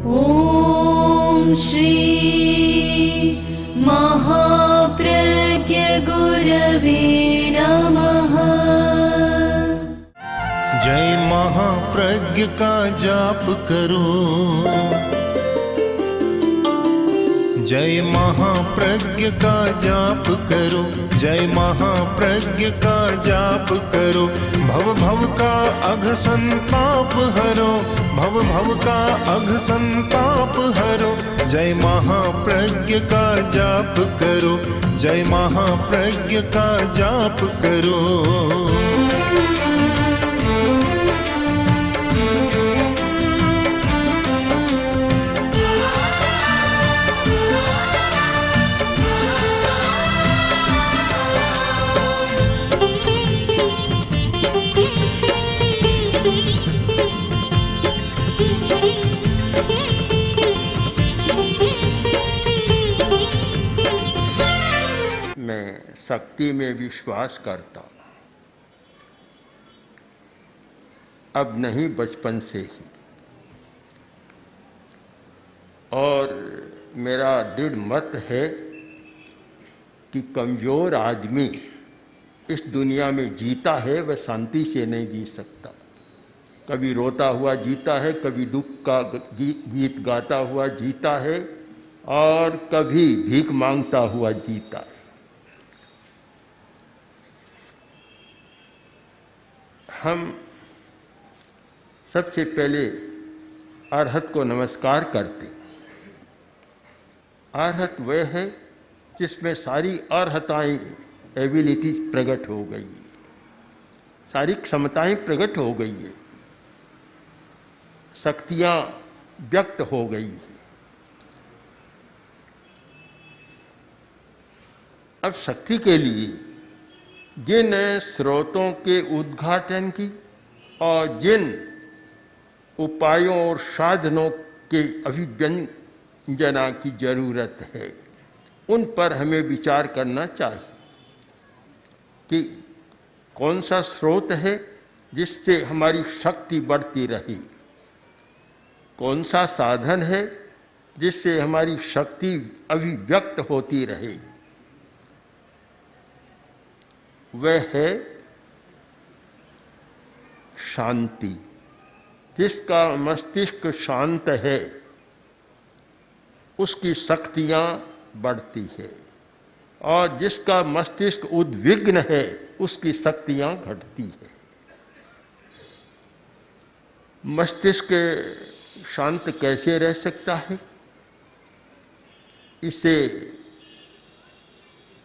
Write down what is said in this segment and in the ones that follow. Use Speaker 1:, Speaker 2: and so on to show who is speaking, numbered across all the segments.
Speaker 1: ॐ श्री महाप्रज्ञ गुरवे नमः।
Speaker 2: जय महाप्रज्ञ का जाप करो, जय महाप्रज्ञ का जाप करो, जय महाप्रज्ञ का जाप करो। भव भव का अघ संताप हरो, भव भव का अघ संताप हरो। जय महाप्रज्ञ का जाप करो, जय महाप्रज्ञ का जाप करो।
Speaker 3: मैं शक्ति में विश्वास करता हूँ, अब नहीं बचपन से ही। और मेरा दृढ़ मत है कि कमज़ोर आदमी इस दुनिया में जीता है वह शांति से नहीं जी सकता। कभी रोता हुआ जीता है, कभी दुख का गीत गाता हुआ जीता है, और कभी भीख मांगता हुआ जीता है। हम सबसे पहले अरहत को नमस्कार करते। अरहत वह है जिसमें सारी अर्हताएँ, एबिलिटीज प्रकट हो गई है, सारी क्षमताएं प्रकट हो गई है, शक्तियाँ व्यक्त हो गई है। अब शक्ति के लिए जिन स्रोतों के उद्घाटन की और जिन उपायों और साधनों के अभिव्यंजना की जरूरत है, उन पर हमें विचार करना चाहिए कि कौन सा स्रोत है जिससे हमारी शक्ति बढ़ती रही, कौन सा साधन है जिससे हमारी शक्ति अभिव्यक्त होती रहे। वह है शांति। जिसका मस्तिष्क शांत है उसकी शक्तियाँ बढ़ती है, और जिसका मस्तिष्क उद्विग्न है उसकी शक्तियाँ घटती है। मस्तिष्क शांत कैसे रह सकता है, इसे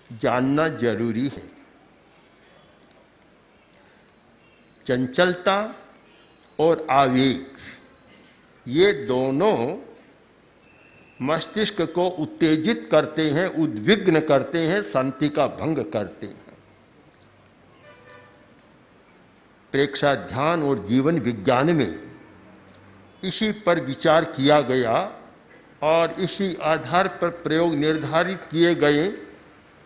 Speaker 3: जानना जरूरी है। चंचलता और आवेग, ये दोनों मस्तिष्क को उत्तेजित करते हैं, उद्विग्न करते हैं, शांति का भंग करते हैं। प्रेक्षा ध्यान और जीवन विज्ञान में इसी पर विचार किया गया और इसी आधार पर प्रयोग निर्धारित किए गए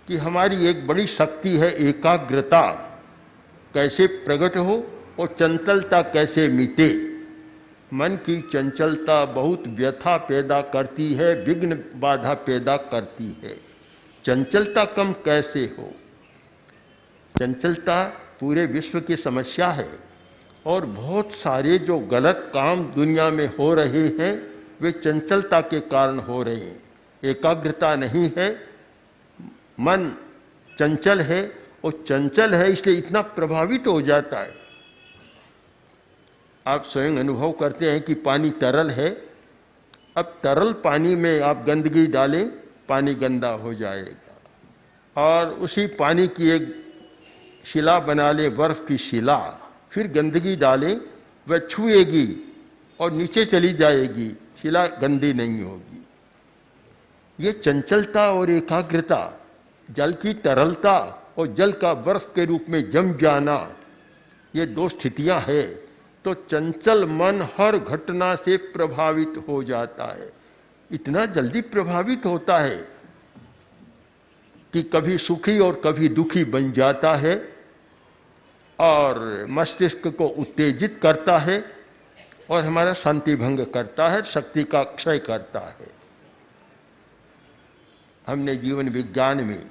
Speaker 3: कि हमारी एक बड़ी शक्ति है एकाग्रता, कैसे प्रकट हो और चंचलता कैसे मिटे। मन की चंचलता बहुत व्यथा पैदा करती है, विघ्न बाधा पैदा करती है। चंचलता कम कैसे हो? चंचलता पूरे विश्व की समस्या है, और बहुत सारे जो गलत काम दुनिया में हो रहे हैं वे चंचलता के कारण हो रहे हैं। एकाग्रता नहीं है, मन चंचल है, और चंचल है इसलिए इतना प्रभावित हो जाता है। आप स्वयं अनुभव करते हैं कि पानी तरल है। अब तरल पानी में आप गंदगी डालें, पानी गंदा हो जाएगा, और उसी पानी की एक शिला बना ले, बर्फ की शिला, फिर गंदगी डालें, वह छुएगी और नीचे चली जाएगी, शिला गंदी नहीं होगी। ये चंचलता और एकाग्रता, जल की तरलता और जल का बर्फ के रूप में जम जाना, ये दो स्थितियां हैं। तो चंचल मन हर घटना से प्रभावित हो जाता है। इतना जल्दी प्रभावित होता है कि कभी सुखी और कभी दुखी बन जाता है, और मस्तिष्क को उत्तेजित करता है और हमारा शांति भंग करता है, शक्ति का क्षय करता है। हमने जीवन विज्ञान में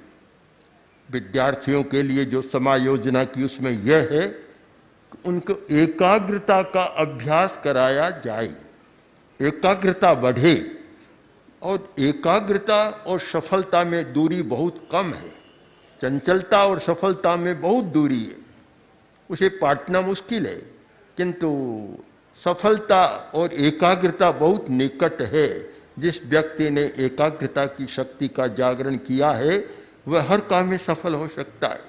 Speaker 3: विद्यार्थियों के लिए जो समायोजना की उसमें यह है कि उनको एकाग्रता का अभ्यास कराया जाए, एकाग्रता बढ़े। और एकाग्रता और सफलता में दूरी बहुत कम है, चंचलता और सफलता में बहुत दूरी है, उसे पाटना मुश्किल है, किंतु सफलता और एकाग्रता बहुत निकट है। जिस व्यक्ति ने एकाग्रता की शक्ति का जागरण किया है वह हर काम में सफल हो सकता है,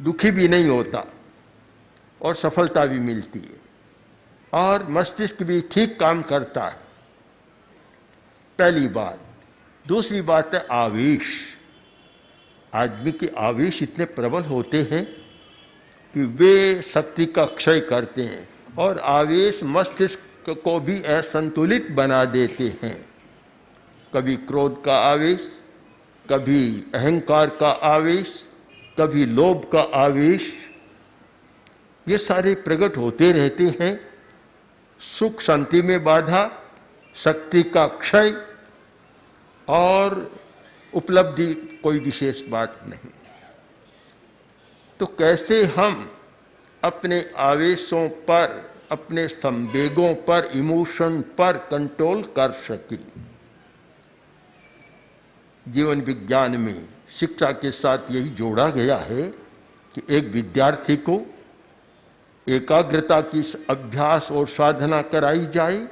Speaker 3: दुखी भी नहीं होता और सफलता भी मिलती है, और मस्तिष्क भी ठीक काम करता है। पहली बात। दूसरी बात है आवेश। आदमी के आवेश इतने प्रबल होते हैं कि वे शक्ति का क्षय करते हैं, और आवेश मस्तिष्क को भी असंतुलित बना देते हैं। कभी क्रोध का आवेश, कभी अहंकार का आवेश, कभी लोभ का आवेश, ये सारे प्रकट होते रहते हैं। सुख शांति में बाधा, शक्ति का क्षय, और उपलब्धि कोई विशेष बात नहीं। तो कैसे हम अपने आवेशों पर, अपने संवेगों पर, इमोशन पर कंट्रोल कर सकें? जीवन विज्ञान में शिक्षा के साथ यही जोड़ा गया है कि एक विद्यार्थी को एकाग्रता की अभ्यास और साधना कराई जाए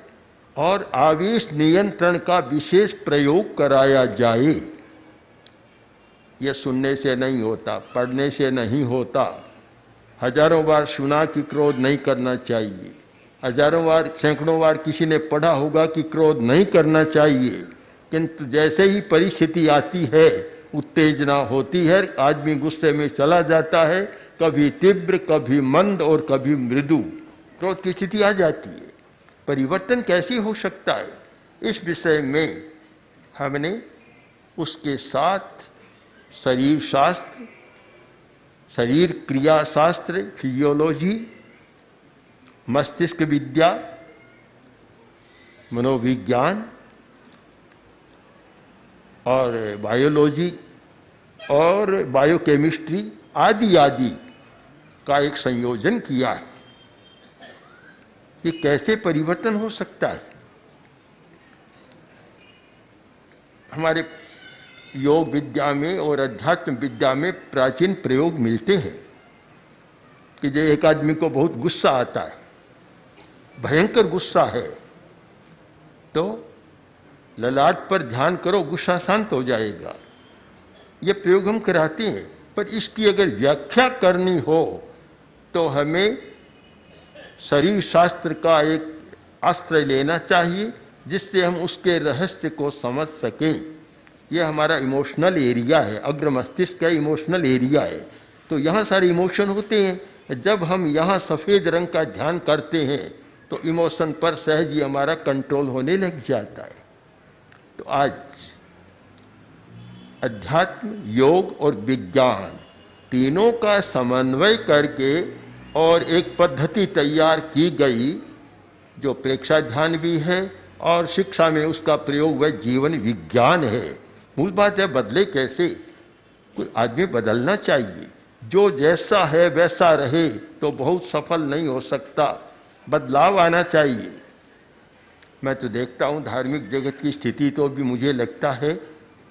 Speaker 3: और आवेश नियंत्रण का विशेष प्रयोग कराया जाए। यह सुनने से नहीं होता, पढ़ने से नहीं होता। हजारों बार सुना कि क्रोध नहीं करना चाहिए, हजारों बार, सैकड़ों बार किसी ने पढ़ा होगा कि क्रोध नहीं करना चाहिए, किंतु जैसे ही परिस्थिति आती है, उत्तेजना होती है, आदमी गुस्से में चला जाता है, कभी तीव्र, कभी मंद और कभी मृदु क्रोध की स्थिति आ जाती है। परिवर्तन कैसे हो सकता है, इस विषय में हमने उसके साथ शरीर शास्त्र, शरीर क्रिया शास्त्र, फिजियोलॉजी, मस्तिष्क विद्या, मनोविज्ञान और बायोलॉजी और बायोकेमिस्ट्री आदि आदि का एक संयोजन किया है कि कैसे परिवर्तन हो सकता है। हमारे योग विद्या में और अध्यात्म विद्या में प्राचीन प्रयोग मिलते हैं कि जो एक आदमी को बहुत गुस्सा आता है, भयंकर गुस्सा है, तो ललाट पर ध्यान करो, गुस्सा शांत हो जाएगा। ये प्रयोग हम कराते हैं, पर इसकी अगर व्याख्या करनी हो तो हमें शरीर शास्त्र का एक आश्रय लेना चाहिए, जिससे हम उसके रहस्य को समझ सकें। यह हमारा इमोशनल एरिया है, अग्र मस्तिष्क का इमोशनल एरिया है। तो यहाँ सारे इमोशन होते हैं। जब हम यहाँ सफ़ेद रंग का ध्यान करते हैं तो इमोशन पर सहज ही हमारा कंट्रोल होने लग जाता है। तो आज अध्यात्म, योग और विज्ञान तीनों का समन्वय करके और एक पद्धति तैयार की गई, जो प्रेक्षा ध्यान भी है और शिक्षा में उसका प्रयोग वह जीवन विज्ञान है। मूल बात है बदले कैसे। कोई आदमी बदलना चाहिए, जो जैसा है वैसा रहे तो बहुत सफल नहीं हो सकता, बदलाव आना चाहिए। मैं तो देखता हूँ धार्मिक जगत की स्थिति, तो भी मुझे लगता है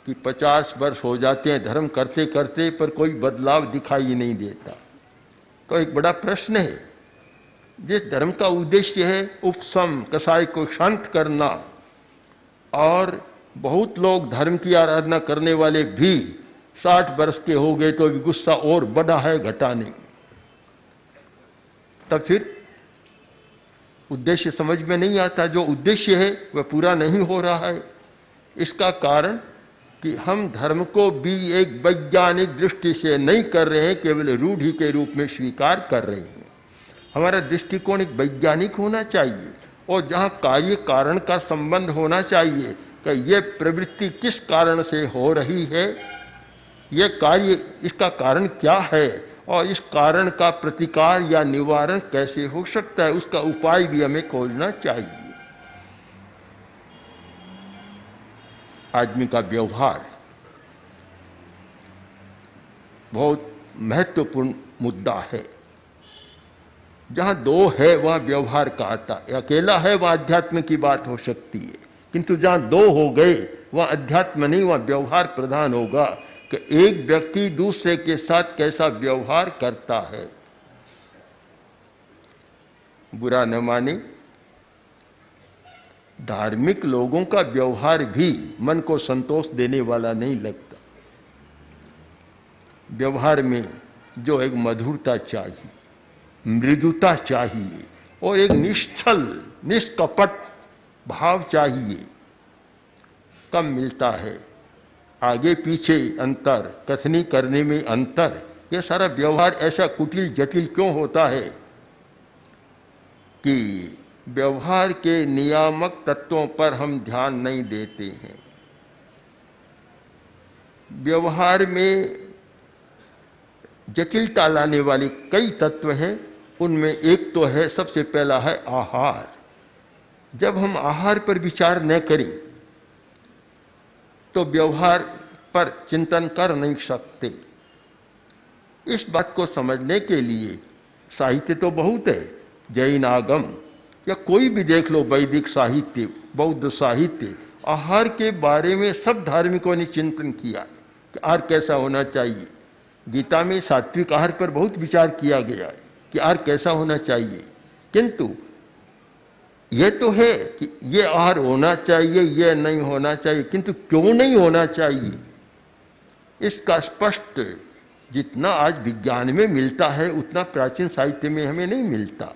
Speaker 3: कि 50 वर्ष हो जाते हैं धर्म करते करते, पर कोई बदलाव दिखाई नहीं देता। तो एक बड़ा प्रश्न है, जिस धर्म का उद्देश्य है उपशम, कसाई को शांत करना, और बहुत लोग धर्म की आराधना करने वाले भी 60 वर्ष के हो गए तो भी गुस्सा और बढ़ा है, घटा नहीं, तब फिर उद्देश्य समझ में नहीं आता। जो उद्देश्य है वह पूरा नहीं हो रहा है। इसका कारण कि हम धर्म को भी एक वैज्ञानिक दृष्टि से नहीं कर रहे हैं, केवल रूढ़ि के रूप में स्वीकार कर रहे हैं। हमारा दृष्टिकोण एक वैज्ञानिक होना चाहिए, और जहाँ कार्य कारण का संबंध होना चाहिए कि ये प्रवृत्ति किस कारण से हो रही है, ये कार्य, इसका कारण क्या है और इस कारण का प्रतिकार या निवारण कैसे हो सकता है, उसका उपाय भी हमें खोजना चाहिए। आदमी का व्यवहार बहुत महत्वपूर्ण मुद्दा है। जहाँ दो है वहाँ व्यवहार का आता है, अकेला है वहाँ अध्यात्म की बात हो सकती है, किंतु जहाँ दो हो गए वहाँ अध्यात्म नहीं, वहाँ व्यवहार प्रधान होगा कि एक व्यक्ति दूसरे के साथ कैसा व्यवहार करता है। बुरा न माने, धार्मिक लोगों का व्यवहार भी मन को संतोष देने वाला नहीं लगता। व्यवहार में जो एक मधुरता चाहिए, मृदुता चाहिए और एक निश्चल निष्कपट भाव चाहिए, कम मिलता है। आगे पीछे अंतर, कथनी करने में अंतर, यह सारा व्यवहार ऐसा कुटिल जटिल क्यों होता है कि व्यवहार के नियामक तत्वों पर हम ध्यान नहीं देते हैं। व्यवहार में जटिलता लाने वाले कई तत्व हैं, उनमें एक तो है, सबसे पहला है आहार। जब हम आहार पर विचार न करें तो व्यवहार पर चिंतन कर नहीं सकते। इस बात को समझने के लिए साहित्य तो बहुत है, जैन आगम या कोई भी देख लो, वैदिक साहित्य, बौद्ध साहित्य, आहार के बारे में सब धार्मिकों ने चिंतन किया कि आहार कैसा होना चाहिए। गीता में सात्विक आहार पर बहुत विचार किया गया है कि आहार कैसा होना चाहिए, किंतु ये तो है कि ये आहार होना चाहिए, ये नहीं होना चाहिए, किंतु क्यों नहीं होना चाहिए इसका स्पष्ट जितना आज विज्ञान में मिलता है उतना प्राचीन साहित्य में हमें नहीं मिलता।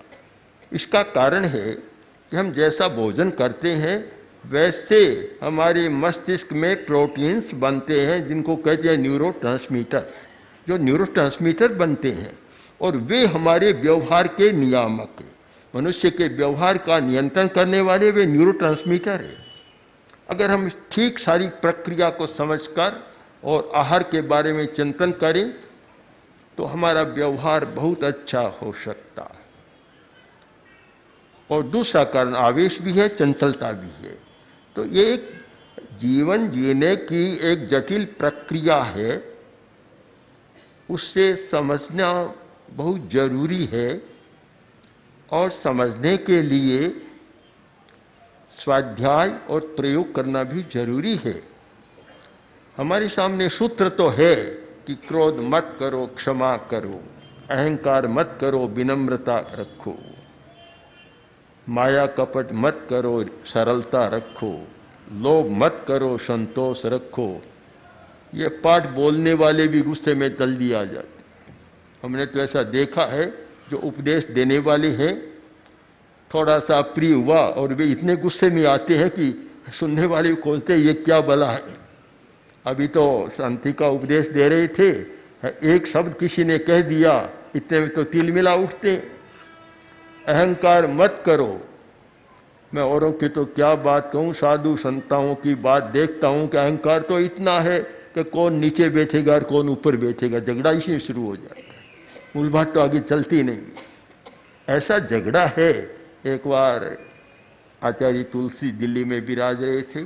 Speaker 3: इसका कारण है कि हम जैसा भोजन करते हैं वैसे हमारे मस्तिष्क में प्रोटीन्स बनते हैं जिनको कहते हैं न्यूरोट्रांसमीटर। जो न्यूरोट्रांसमीटर बनते हैं और वे हमारे व्यवहार के नियामक हैं। मनुष्य के व्यवहार का नियंत्रण करने वाले वे न्यूरोट्रांसमीटर हैं। अगर हम ठीक सारी प्रक्रिया को समझकर और आहार के बारे में चिंतन करें तो हमारा व्यवहार बहुत अच्छा हो सकता है। और दूसरा कारण आवेश भी है, चंचलता भी है। तो ये एक जीवन जीने की एक जटिल प्रक्रिया है, उससे समझना बहुत जरूरी है और समझने के लिए स्वाध्याय और प्रयोग करना भी जरूरी है। हमारे सामने सूत्र तो है कि क्रोध मत करो, क्षमा करो, अहंकार मत करो, विनम्रता रखो, माया कपट मत करो, सरलता रखो, लोभ मत करो, संतोष रखो। ये पाठ बोलने वाले भी गुस्से में जल्दी आ जाते। हमने तो ऐसा देखा है, जो उपदेश देने वाले हैं थोड़ा सा प्रिय हुआ और वे इतने गुस्से में आते हैं कि सुनने वाले बोलते ये क्या भला है। अभी तो शांति का उपदेश दे रहे थे, एक शब्द किसी ने कह दिया, इतने में तो तिलमिला उठते। अहंकार मत करो। मैं औरों की तो क्या बात कहूँ, साधु संताओं की बात देखता हूँ कि अहंकार तो इतना है कि कौन नीचे बैठेगा और कौन ऊपर बैठेगा, झगड़ा इसी शुरू हो जाता है। मूल बात तो आगे चलती नहीं। ऐसा झगड़ा है। एक बार आचार्य तुलसी दिल्ली में विराज रहे थे,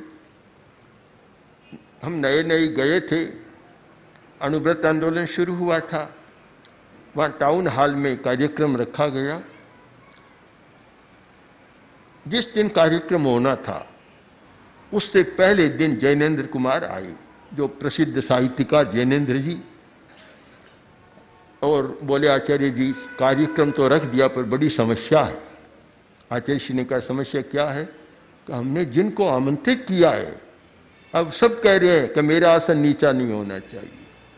Speaker 3: हम नए नए गए थे, अणुव्रत आंदोलन शुरू हुआ था, वहाँ टाउन हॉल में कार्यक्रम रखा गया। जिस दिन कार्यक्रम होना था उससे पहले दिन जैनेन्द्र कुमार आए, जो प्रसिद्ध साहित्यकार जैनेन्द्र जी, और बोले आचार्य जी कार्यक्रम तो रख दिया पर बड़ी समस्या है। आचार्य जी ने कहा समस्या क्या है? कि हमने जिनको आमंत्रित किया है अब सब कह रहे हैं कि मेरा आसन नीचा नहीं होना चाहिए,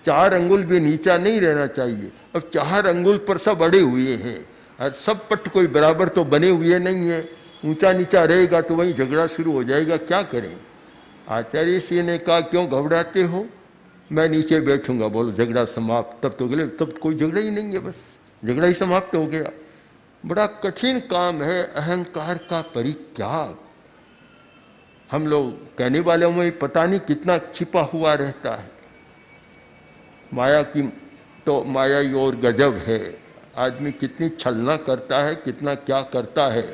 Speaker 3: 4 अंगुल भी नीचा नहीं रहना चाहिए। अब 4 अंगुल पर सब अड़े हुए हैं और सब पट कोई बराबर तो बने हुए नहीं है, ऊंचा नीचा रहेगा तो वहीं झगड़ा शुरू हो जाएगा, क्या करें? आचार्य जी ने कहा क्यों घबराते हो, मैं नीचे बैठूंगा, बोलो झगड़ा समाप्त। तब तो बोले तब कोई झगड़ा ही नहीं है, बस झगड़ा ही समाप्त हो गया। बड़ा कठिन काम है अहंकार का परित्याग। हम लोग कहने वालों में पता नहीं कितना छिपा हुआ रहता है। माया की तो माया ही और गजब है। आदमी कितनी छलना करता है, कितना क्या करता है,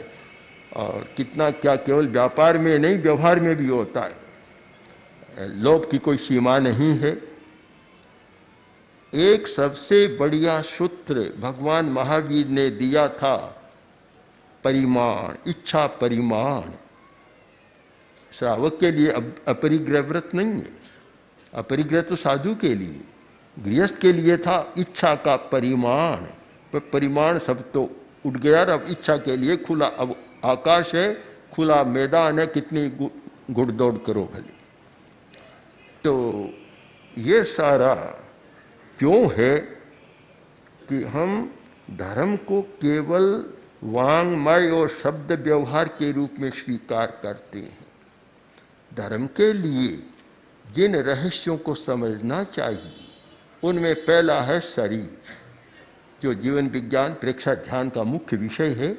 Speaker 3: और कितना क्या केवल व्यापार में नहीं व्यवहार में भी होता है। लोभ की कोई सीमा नहीं है। एक सबसे बढ़िया सूत्र भगवान महावीर ने दिया था, परिमाण, इच्छा परिमाण। श्रावक के लिए अपरिग्रह व्रत नहीं है, अपरिग्रह तो साधु के लिए, गृहस्थ के लिए था इच्छा का परिमाण। पर परिमाण सब तो उठ गया, अब इच्छा के लिए खुला, अब आकाश है, खुला मैदान है, कितनी घुड़दौड़ करो भले। तो ये सारा क्यों है कि हम धर्म को केवल वांग्मय और शब्द व्यवहार के रूप में स्वीकार करते हैं। धर्म के लिए जिन रहस्यों को समझना चाहिए उनमें पहला है शरीर, जो जीवन विज्ञान प्रेक्षा ध्यान का मुख्य विषय है।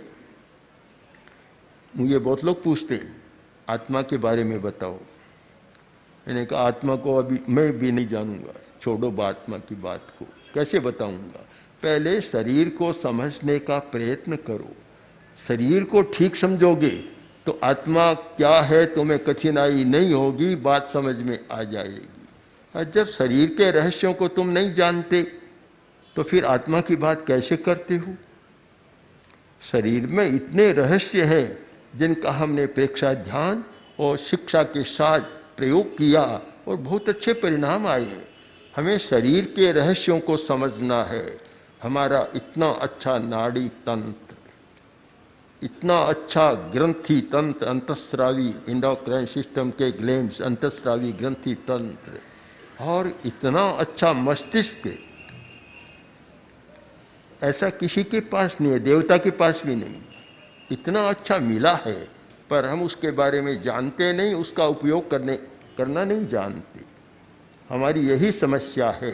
Speaker 3: मुझे बहुत लोग पूछते हैं आत्मा के बारे में बताओ। मैंने कहा आत्मा को अभी मैं भी नहीं जानूंगा, छोड़ो आत्मा की बात को, कैसे बताऊंगा। पहले शरीर को समझने का प्रयत्न करो। शरीर को ठीक समझोगे तो आत्मा क्या है तुम्हें कठिनाई नहीं होगी, बात समझ में आ जाएगी। और जब शरीर के रहस्यों को तुम नहीं जानते तो फिर आत्मा की बात कैसे करते हो। शरीर में इतने रहस्य हैं जिनका हमने प्रेक्षा ध्यान और शिक्षा के साथ प्रयोग किया और बहुत अच्छे परिणाम आए। हमें शरीर के रहस्यों को समझना है। हमारा इतना अच्छा नाड़ी तंत्र, इतना अच्छा ग्रंथि तंत्र, अंतस्रावी इंडोक्राइन सिस्टम के ग्लैंड्स, अंतस्रावी ग्रंथि तंत्र, और इतना अच्छा मस्तिष्क, ऐसा किसी के पास नहीं है, देवता के पास भी नहीं। इतना अच्छा मिला है पर हम उसके बारे में जानते नहीं, उसका उपयोग करना नहीं जानते। हमारी यही समस्या है।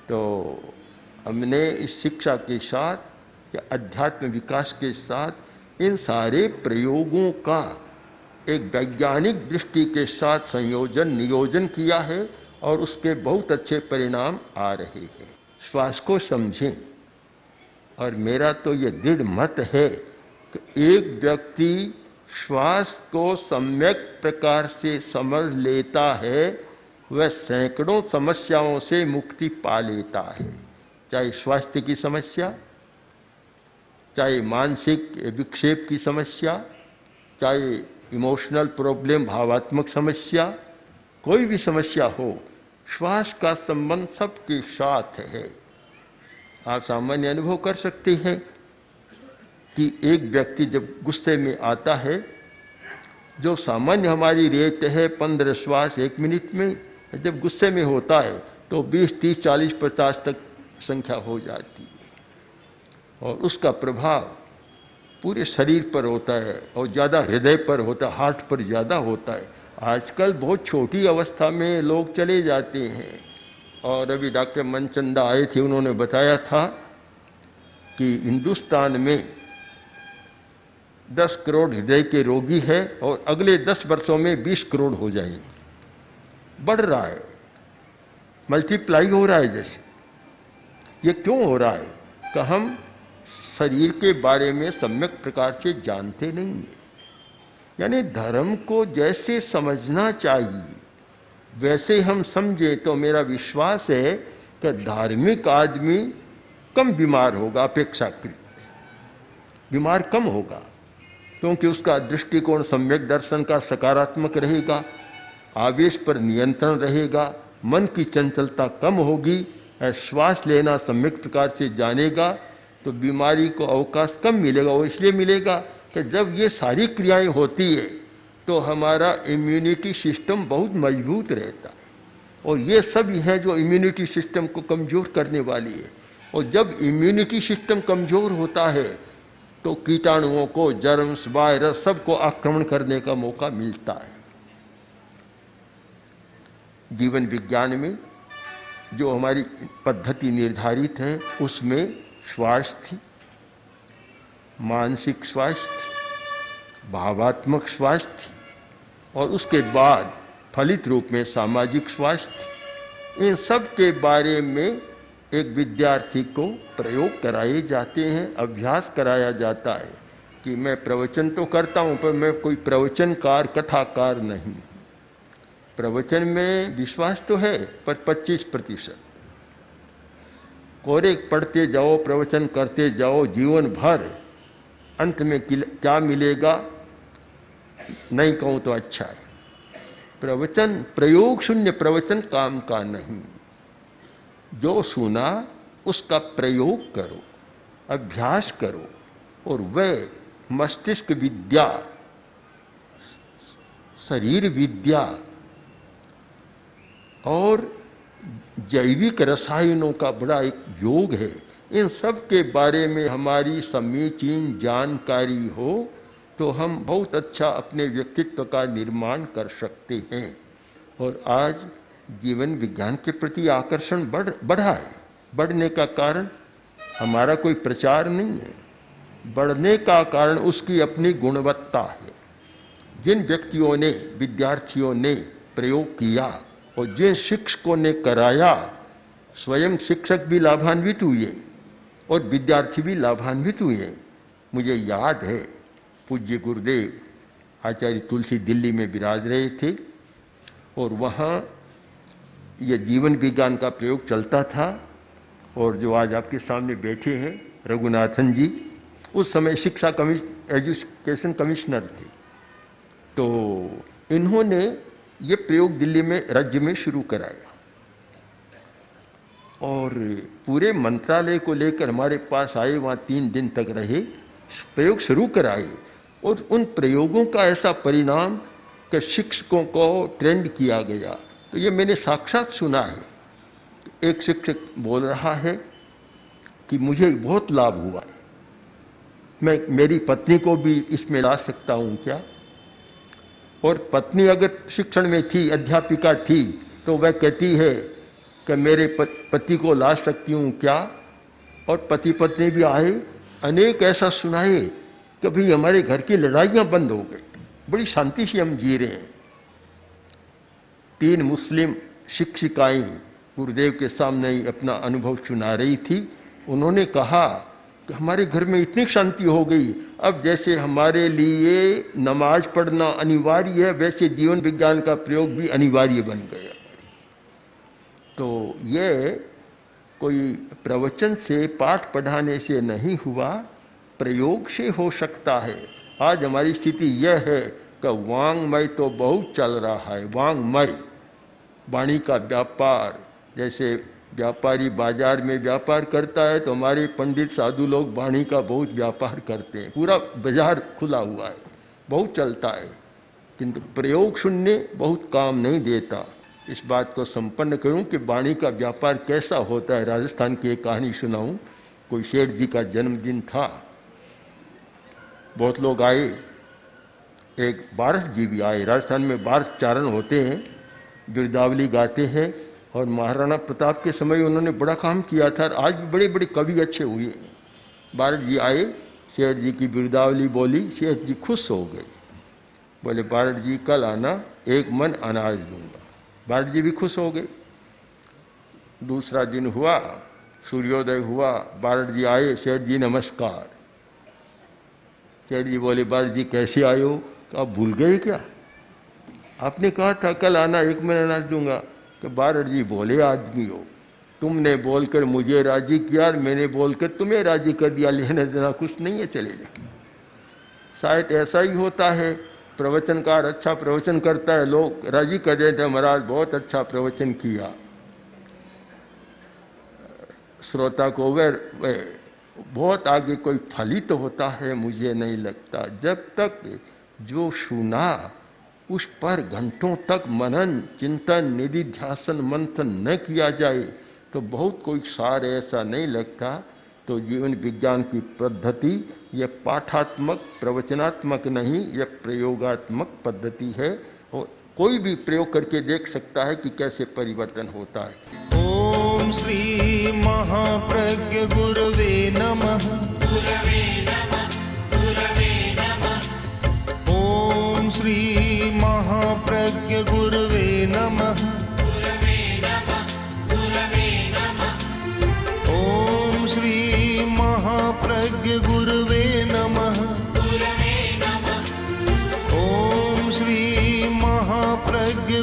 Speaker 3: तो हमने इस शिक्षा के साथ या अध्यात्म विकास के साथ इन सारे प्रयोगों का एक वैज्ञानिक दृष्टि के साथ संयोजन नियोजन किया है और उसके बहुत अच्छे परिणाम आ रहे हैं। श्वास को समझें, और मेरा तो ये दृढ़ मत है कि एक व्यक्ति श्वास को सम्यक प्रकार से समझ लेता है, वह सैकड़ों समस्याओं से मुक्ति पा लेता है। चाहे स्वास्थ्य की समस्या, चाहे मानसिक विक्षेप की समस्या, चाहे इमोशनल प्रॉब्लम, भावात्मक समस्या, कोई भी समस्या हो, श्वास का संबंध सबके साथ है। आप सामान्य अनुभव कर सकते हैं कि एक व्यक्ति जब गुस्से में आता है, जो सामान्य हमारी रेट है 15 श्वास 1 मिनट में, जब गुस्से में होता है तो 20, 30, 40, 50 तक संख्या हो जाती है, और उसका प्रभाव पूरे शरीर पर होता है और ज़्यादा हृदय पर होता है, हार्ट पर ज़्यादा होता है। आजकल बहुत छोटी अवस्था में लोग चले जाते हैं। और अभी डॉक्टर मनचंदा आए थे, उन्होंने बताया था कि हिंदुस्तान में 10 करोड़ हृदय के रोगी है और अगले 10 वर्षों में 20 करोड़ हो जाएंगे। बढ़ रहा है, मल्टीप्लाई हो रहा है। जैसे ये क्यों हो रहा है कि हम शरीर के बारे में सम्यक प्रकार से जानते नहीं हैं। यानी धर्म को जैसे समझना चाहिए वैसे हम समझे तो मेरा विश्वास है कि धार्मिक आदमी कम बीमार होगा, अपेक्षाकृत बीमार कम होगा, क्योंकि उसका दृष्टिकोण सम्यक दर्शन का सकारात्मक रहेगा, आवेश पर नियंत्रण रहेगा, मन की चंचलता कम होगी, श्वास लेना सम्यक प्रकार से जानेगा तो बीमारी को अवकाश कम मिलेगा। और इसलिए मिलेगा कि जब ये सारी क्रियाएं होती है तो हमारा इम्यूनिटी सिस्टम बहुत मजबूत रहता है, और ये सब हैं जो इम्यूनिटी सिस्टम को कमज़ोर करने वाली है। और जब इम्यूनिटी सिस्टम कमज़ोर होता है तो कीटाणुओं को, जर्म्स, वायरस सबको आक्रमण करने का मौका मिलता है। जीवन विज्ञान में जो हमारी पद्धति निर्धारित है उसमें स्वास्थ्य, मानसिक स्वास्थ्य, भावात्मक स्वास्थ्य और उसके बाद फलित रूप में सामाजिक स्वास्थ्य इन सब के बारे में एक विद्यार्थी को प्रयोग कराए जाते हैं, अभ्यास कराया जाता है कि मैं प्रवचन तो करता हूँ पर मैं कोई प्रवचनकार कथाकार नहीं। प्रवचन में विश्वास तो है पर 25%। कोरे पढ़ते जाओ, प्रवचन करते जाओ जीवन भर, अंत में क्या मिलेगा नहीं कहूँ तो अच्छा है। प्रवचन, प्रयोग शून्य प्रवचन काम का नहीं। जो सुना उसका प्रयोग करो, अभ्यास करो, और वह मस्तिष्क विद्या, शरीर विद्या और जैविक रसायनों का बड़ा एक योग है। इन सब के बारे में हमारी समीचीन जानकारी हो तो हम बहुत अच्छा अपने व्यक्तित्व का निर्माण कर सकते हैं। और आज जीवन विज्ञान के प्रति आकर्षण बढ़ा है। बढ़ने का कारण हमारा कोई प्रचार नहीं है, बढ़ने का कारण उसकी अपनी गुणवत्ता है। जिन व्यक्तियों ने, विद्यार्थियों ने प्रयोग किया और जिन शिक्षकों ने कराया, स्वयं शिक्षक भी लाभान्वित हुए और विद्यार्थी भी लाभान्वित हुए। मुझे याद है पूज्य गुरुदेव आचार्य तुलसी दिल्ली में विराज रहे थे और वहाँ ये जीवन विज्ञान का प्रयोग चलता था। और जो आज आपके सामने बैठे हैं रघुनाथन जी, उस समय शिक्षा एजुकेशन कमिश्नर थे। तो इन्होंने ये प्रयोग दिल्ली में, राज्य में शुरू कराया और पूरे मंत्रालय को लेकर हमारे पास आए, वहाँ 3 दिन तक रहे, प्रयोग शुरू कराए। और उन प्रयोगों का ऐसा परिणाम कि शिक्षकों को ट्रेंड किया गया। तो ये मैंने साक्षात सुना है। एक शिक्षक बोल रहा है कि मुझे बहुत लाभ हुआ है, मैं मेरी पत्नी को भी इसमें ला सकता हूँ क्या? और पत्नी अगर शिक्षण में थी, अध्यापिका थी, तो वह कहती है कि मेरे पति को ला सकती हूँ क्या? और पति पत्नी भी आए, अनेक ऐसा सुनाए कि भाई हमारे घर की लड़ाइयाँ बंद हो गई, बड़ी शांति से हम जी रहे हैं। 3 मुस्लिम शिक्षिकाएं गुरुदेव के सामने अपना अनुभव सुना रही थी। उन्होंने कहा कि हमारे घर में इतनी शांति हो गई, अब जैसे हमारे लिए नमाज पढ़ना अनिवार्य है वैसे जीवन विज्ञान का प्रयोग भी अनिवार्य बन गया। तो ये कोई प्रवचन से, पाठ पढ़ाने से नहीं हुआ, प्रयोग से हो सकता है। आज हमारी स्थिति यह है कि वांग्मय तो बहुत चल रहा है, वांग्मय, वाणी का व्यापार। जैसे व्यापारी बाजार में व्यापार करता है तो हमारे पंडित साधु लोग वाणी का बहुत व्यापार करते हैं। पूरा बाजार खुला हुआ है, बहुत चलता है, किंतु प्रयोग शून्य बहुत काम नहीं देता। इस बात को संपन्न करूं कि वाणी का व्यापार कैसा होता है। राजस्थान की एक कहानी सुनाऊं। कोई सेठ जी का जन्मदिन था, बहुत लोग आए, एक बारह जी भी आए। राजस्थान में 12 चारण होते हैं, गिरदावली गाते हैं, और महाराणा प्रताप के समय उन्होंने बड़ा काम किया था। आज भी बड़े बड़े कवि अच्छे हुए हैं। 12 जी आए, सेठ जी की गिरदावली बोली, सेठ जी खुश हो गए, बोले 12 जी कल आना, 1 मन अनाज दूंगा। 12 जी भी खुश हो गए। दूसरा दिन हुआ, सूर्योदय हुआ, 12 जी आए, सेठ जी नमस्कार। सेठ जी बोले 12 जी कैसे आए हो? आप भूल गए क्या? आपने कहा था कल आना, 1 मन अनाज दूंगा। कि 12 जी बोले आदमी हो, तुमने बोलकर मुझे राजी किया और मैंने बोलकर तुम्हें राजी कर दिया, लेने देना कुछ नहीं है, चले जाए। शायद ऐसा ही होता है, प्रवचनकार अच्छा प्रवचन करता है, लोग राजी कर देते हैं, महाराज बहुत अच्छा प्रवचन किया। श्रोता को वह बहुत आगे कोई फलित होता है मुझे नहीं लगता। जब तक जो सुना उस पर घंटों तक मनन, चिंतन, निधिध्यासन, मंथन न किया जाए तो बहुत कोई सार ऐसा नहीं लगता। तो जीवन विज्ञान की पद्धति यह पाठात्मक, प्रवचनात्मक नहीं, यह प्रयोगात्मक पद्धति है। और कोई भी प्रयोग करके देख सकता है कि कैसे परिवर्तन होता है।
Speaker 2: ओम श्री महाप्रज्ञ गुरवे नमः। ओम श्री महाप्रज्ञ गुरवे नमः। महाप्रज्ञ गुरवे नमः ओम श्री महाप्रज्ञ